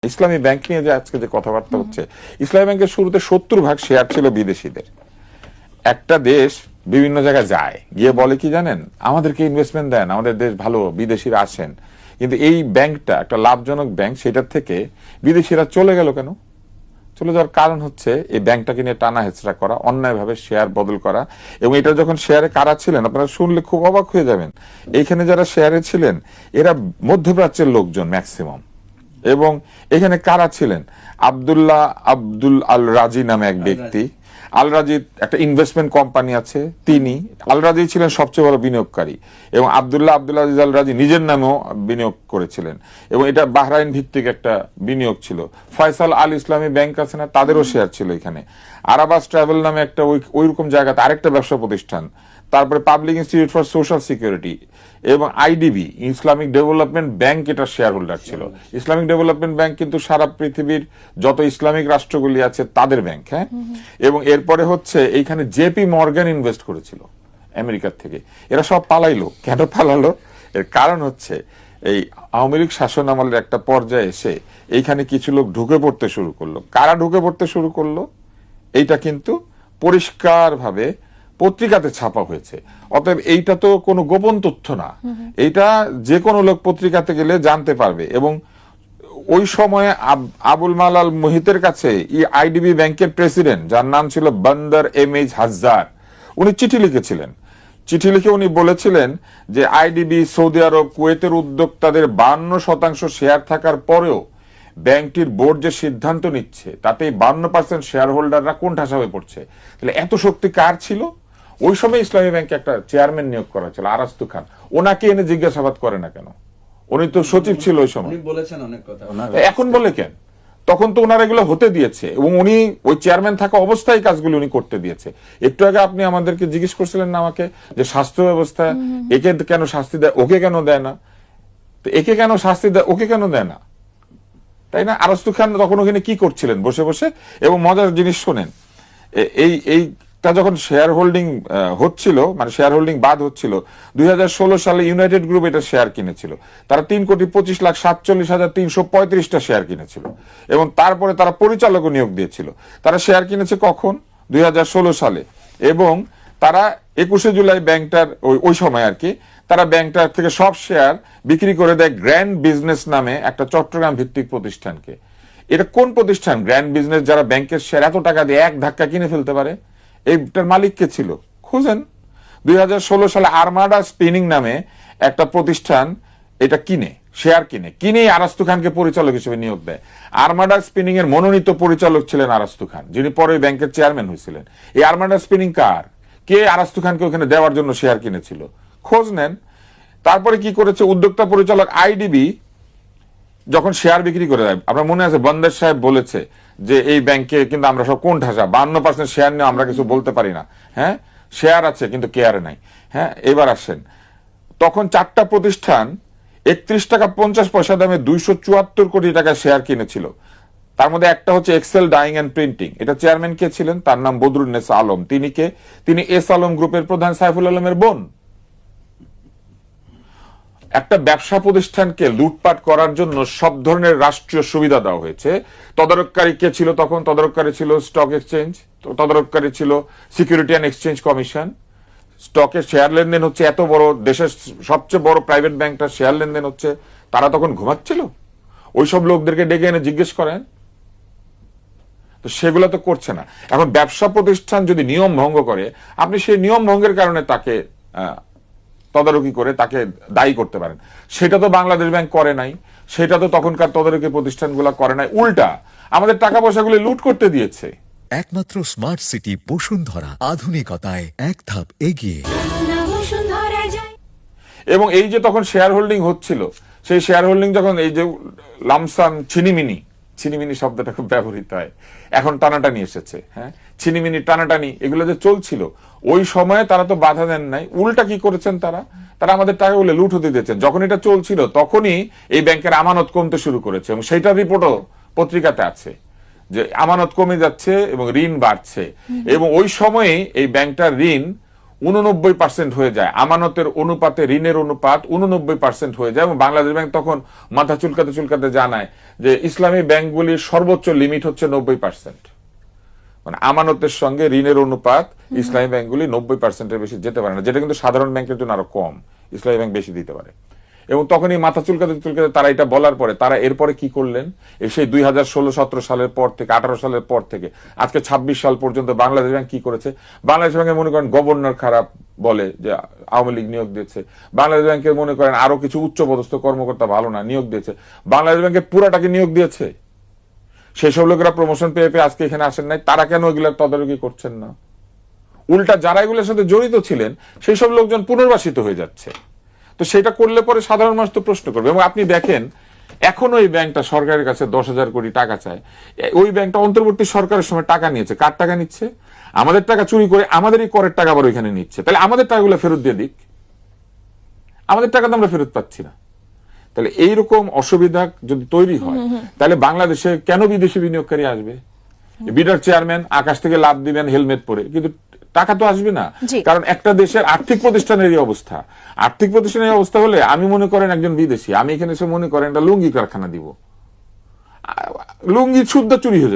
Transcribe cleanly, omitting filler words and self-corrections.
ইসলামী bank নিয়ে যে আজকে যে কথাবার্তা হচ্ছে, ইসলামী ব্যাংকের শুরুতে 70% শেয়ার ছিল বিদেশিদের। একটা দেশ বিভিন্ন জায়গায় যায়, গিয়ে বলে কি জানেন, আমাদেরকে ইনভেস্টমেন্ট দেন, আমাদের দেশ ভালো, বিদেশিরা আসেন। কিন্তু এই ব্যাংকটা একটা লাভজনক ব্যাংক, সেটার থেকে বিদেশিরা চলে গেল কেন? চলে যাওয়ার কারণ হচ্ছে এই ব্যাংকটাকে নিয়ে টানা হেচড়া করা, অন্যায়ভাবে শেয়ার বদল করা। এবং এটা যখন শেয়ারে কারা ছিলেন আপনারা শুনলে খুব অবাক হয়ে যাবেন। এইখানে যারা শেয়ারে ছিলেন এরা মধ্যপ্রাচ্যের লোকজন ম্যাক্সিমাম। এবং এখানে কারা ছিলেন? আব্দুল আল রাজি নামে এক ব্যক্তি। আল রাজি একটা ইনভেস্টমেন্ট কোম্পানি আছে, তিনি আল রাজি ছিলেন সবচেয়ে বড় বিনিয়োগকারী। এবং আব্দুল আজিজ আল রাজি নিজের নামেও বিনিয়োগ করেছিলেন, এবং এটা বাহরাইন ভিত্তিক একটা বিনিয়োগ ছিল। ফয়সাল আল ইসলামী ব্যাংক আছে না, তাদেরও শেয়ার ছিল এখানে। আরাবাস ট্রাভেল নামে একটা ওইরকম জায়গাতে আরেকটা ব্যবসা প্রতিষ্ঠান। তারপরে public institute for social security এবং আইডিবি ইসলামিক ডেভেলপমেন্ট ব্যাংক এটা শেয়ার হোল্ডার ছিল। ইসলামিক ডেভেলপমেন্ট ব্যাংক কিন্তু সারা পৃথিবীর যত ইসলামিক রাষ্ট্রগুলি আছে তাদের ব্যাংক। হ্যাঁ, এবং এরপরে হচ্ছে এইখানে জেপি মর্গান ইনভেস্ট করেছিল আমেরিকার থেকে। এরা সব পালাইলো। কেন পালালো? এর কারণ হচ্ছে এই আওয়ামী লীগ শাসন আমলের একটা পর্যায়ে এসে এইখানে কিছু লোক ঢুকে পড়তে শুরু করলো। কারা ঢুকে পড়তে শুরু করলো এইটা কিন্তু পরিষ্কার ভাবে পত্রিকাতে ছাপা হয়েছে। অতএব এইটা তো কোনো গোপন তথ্য না, এইটা যে কোনো লোক পত্রিকাতে গেলে জানতে পারবে। এবং ওই সময়ে আবুল মালাল মুহিতের কাছে আইডিবি ব্যাংকের প্রেসিডেন্ট, যার নাম ছিল বন্দর এমএইচ হাজার, উনি চিঠি লিখেছিলেন। চিঠি লিখে উনি বলেছিলেন যে আইডিবি সৌদি আরব কুয়েতের উদ্যোক্তাদের 52% শেয়ার থাকার পরেও ব্যাংকটির বোর্ড যে সিদ্ধান্ত নিচ্ছে তাতে 52% শেয়ার হোল্ডাররা কোণঠাসা হয়ে পড়ছে। তাহলে এত শক্তি কার ছিল? ওই সময় ইসলামী ব্যাংকে একটা চেয়ারম্যান নিয়োগ করা ছিল, আরাস্তু খান। ওনাকে এনে জিজ্ঞাসাবাদ করে না কেন? উনি তো সচিব ছিল ওই সময়। বলেছেন অনেক কথা, এখন বলে কেন? তখন তো ওনারা এগুলো হতে দিয়েছে, এবং উনি ওই চেয়ারম্যান থাকা অবস্থায় কাজগুলো উনি করতে দিয়েছে। একটু আগে আপনি আমাদেরকে জিজ্ঞেস করছিলেন না আমাকে, যে স্বাস্থ্য ব্যবস্থা একে কেন শাস্তি দেয়, ওকে কেন দেয় না? তো একে কেন শাস্তি দেয়, ওকে কেন দেয় না? তাই না? আরাস্তু খান তখন ওখানে কি করছিলেন বসে বসে? এবং মজার জিনিস শোনেন, এইটা যখন শেয়ার হোল্ডিং হচ্ছিল, মানে শেয়ার হোল্ডিং বাদ হচ্ছিল, 2016 সালে ইউনাইটেড গ্রুপ এটা শেয়ার কিনেছিল। তারা 3,25,47,335টা শেয়ার কিনেছিল, এবং তারপরে তারা পরিচালকও নিয়োগ দিয়েছিল। তারা শেয়ার কিনেছে কখন? 2016 সালে। এবং তারা 21শে জুলাই ব্যাংকটার ওই সময় আর কি, তারা ব্যাংকটার থেকে সব শেয়ার বিক্রি করে দেয় গ্র্যান্ড বিজনেস নামে একটা চট্টগ্রাম ভিত্তিক প্রতিষ্ঠানকে। এটা কোন প্রতিষ্ঠান? গ্র্যান্ড বিজনেস, যারা ব্যাংকের শেয়ার এত টাকা দিয়ে এক ধাক্কা কিনে ফেলতে পারে। এইটার মালিক কে ছিল? খুঁজেন। 2016 সালে আরমাডা স্পিনিং নামে একটা প্রতিষ্ঠান এটা শেয়ার কিনেই আরাস্তু খানকে পরিচালক হিসেবে নিয়োগ দেয়। আরমাডা স্পিনিং এর মনোনীত পরিচালক ছিলেন আরাস্তু খান, যিনি পরে ব্যাংকের চেয়ারম্যান হয়েছিলেন। এই আরমাডা স্পিনিং কার? কে আরাস্তু খানকে ওখানে দেওয়ার জন্য শেয়ার কিনেছিল? খোঁজ নেন। তারপরে কি করেছে উদ্যোক্তা পরিচালক আইডিবি যখন শেয়ার বিক্রি করে দেয়, আপনার মনে আছে বন্দর সাহেব বলেছে যে এই ব্যাংকে কিন্তু আমরা সব কোণঠাসা, 52% শেয়ার নিয়ে আমরা কিছু বলতে পারি না। হ্যাঁ, শেয়ার আছে কিন্তু কেয়ারে নাই। হ্যাঁ, এবার আসেন, তখন 4টা প্রতিষ্ঠান 31 টাকা 50 পয়সা দামে 274 কোটি টাকা শেয়ার কিনেছিল। তার মধ্যে একটা হচ্ছে এক্সেল ডাইং অ্যান্ড প্রিন্টিং। এটা চেয়ারম্যান কে ছিলেন? তার নাম বদরুন্নেসা আলম। তিনি কে? তিনি এস আলম গ্রুপের প্রধান সাইফুল আলমের বোন। একটা ব্যবসা প্রতিষ্ঠানকে লুটপাট করার জন্য সব ধরনের রাষ্ট্রীয় সুবিধা দেওয়া হয়েছে। তদারককারী কে ছিল তখন? তদারককারী ছিল স্টক এক্সচেঞ্জ, তদারককারী ছিল সিকিউরিটি অ্যান্ড এক্সচেঞ্জ কমিশন। স্টকে শেয়ার লেনদেন হচ্ছে, এত বড় দেশের সবচেয়ে বড় প্রাইভেট ব্যাংকটা শেয়ার লেনদেন হচ্ছে, তারা তখন ঘুমাচ্ছিল? ওইসব লোকদেরকে ডেকে এনে জিজ্ঞেস করেন। তো সেগুলো তো করছে না। এখন ব্যবসা প্রতিষ্ঠান যদি নিয়ম ভঙ্গ করে, আপনি সেই নিয়ম ভঙ্গের কারণে তাকে তদারকি করে তাকে দায়ী করতে পারেন। সেটা তো বাংলাদেশ ব্যাংক করে নাই, সেটা তো তখনকার তদারকি প্রতিষ্ঠানগুলো করে নাই। উল্টা আমাদের টাকা পয়সাগুলো লুট করতে দিয়েছে। একমাত্র স্মার্ট সিটি বসুন্ধরা, আধুনিকতায় এক ধাপ এগিয়ে। এবং এই যে তখন শেয়ার হোল্ডিং হচ্ছিল, সেই শেয়ার হোল্ডিং যখন এই যে লামসাম ছিনিমিনি শব্দটা খুব ব্যবহৃত হয়, এখন টানাটানি এসেছে। হ্যাঁ, ছিনিমিনি টানাটানি এগুলো যে চলছিল, ওই সময়ে তারা তো বাধা দেন নাই। উল্টা কি করেছেন তারা আমাদের টাকাগুলো লুট হতে দিয়েছেন। যখন এটা চলছিল তখনই এই ব্যাংকের আমানত কমতে শুরু করেছে, এবং সেইটার রিপোর্টও পত্রিকাতে আছে যে আমানত কমে যাচ্ছে এবং ঋণ বাড়ছে। এবং ওই সময়ে এই ব্যাংকটার ঋণ 89% হয়ে যায়, আমানতের অনুপাতে ঋণের অনুপাত 89% হয়ে যায়, এবং বাংলাদেশ ব্যাংক তখন মাথা চুলকাতে চুলকাতে জানায় যে ইসলামী ব্যাংকগুলির সর্বোচ্চ লিমিট হচ্ছে 90%। মানে আমানতের সঙ্গে ঋণের অনুপাত ইসলামী ব্যাংকগুলি 90%-এর বেশি যেতে পারে না, যেটা কিন্তু সাধারণ ব্যাংকের জন্য আরো কম, ইসলামী ব্যাংক বেশি দিতে পারে। এবং তখনই মাথা চুলকাতে চুলকাতে তারা এটা বলার পরে তারা এরপরে কি করলেন, সেই 2016-17 সালের পর থেকে, 18 সালের পর থেকে আজকে 26 সাল পর্যন্ত বাংলাদেশ ব্যাংক কি করেছে? বাংলাদেশ ব্যাংকে মনে করেন গভর্নর খারাপ বলে যে আওয়ামী লীগ নিয়োগ দিয়েছে, বাংলাদেশ ব্যাংকের মনে করেন আরো কিছু উচ্চপদস্থ কর্মকর্তা ভালো না নিয়োগ দিয়েছে, বাংলাদেশ ব্যাংকের পুরাটাকে নিয়োগ দিয়েছে। সেসব লোকেরা প্রমোশন পেয়ে পেয়ে আজকে এখানে আসেন নাই, তারা কেন এগুলোর তদারকি করছেন না? উল্টা যারা এগুলোর সাথে জড়িত ছিলেন সেই সব লোকজন পুনর্বাসিত হয়ে যাচ্ছে। তো সেটা করলে পরে সাধারণ মানুষ তো প্রশ্ন করবে। এবং আপনি দেখেন এখনো এই ব্যাংকটা সরকারের কাছে 10,000 কোটি টাকা চায়। ওই ব্যাংকটা অন্তর্বর্তী সরকারের সময় টাকা নিয়েছে, কার টাকা নিচ্ছে? আমাদের টাকা চুরি করে আমাদেরই করের টাকা আবার ওইখানে নিচ্ছে। তাহলে আমাদের টাকাগুলো ফেরত দিয়ে দিক, আমাদের টাকা তো আমরা ফেরত পাচ্ছি না। তাহলে এইরকম অসুবিধা যদি তৈরি হয় তাহলে বাংলাদেশে কেন বিদেশি বিনিয়োগকারী আসবে? বিডার চেয়ারম্যান আকাশ থেকে লাভ দিবেন হেলমেট পরে, কিন্তু টাকা তো আসবে না। কারণ একটা দেশের আর্থিক প্রতিষ্ঠানের এই অবস্থা, আর্থিক প্রতিষ্ঠানের অবস্থা হলে আমি মনে করেন একজন বিদেশি, আমি এখানে এসে মনে করেন একটা লুঙ্গি কারখানা দিব, লুঙ্গি শুদ্ধ চুরি হয়ে যাবে।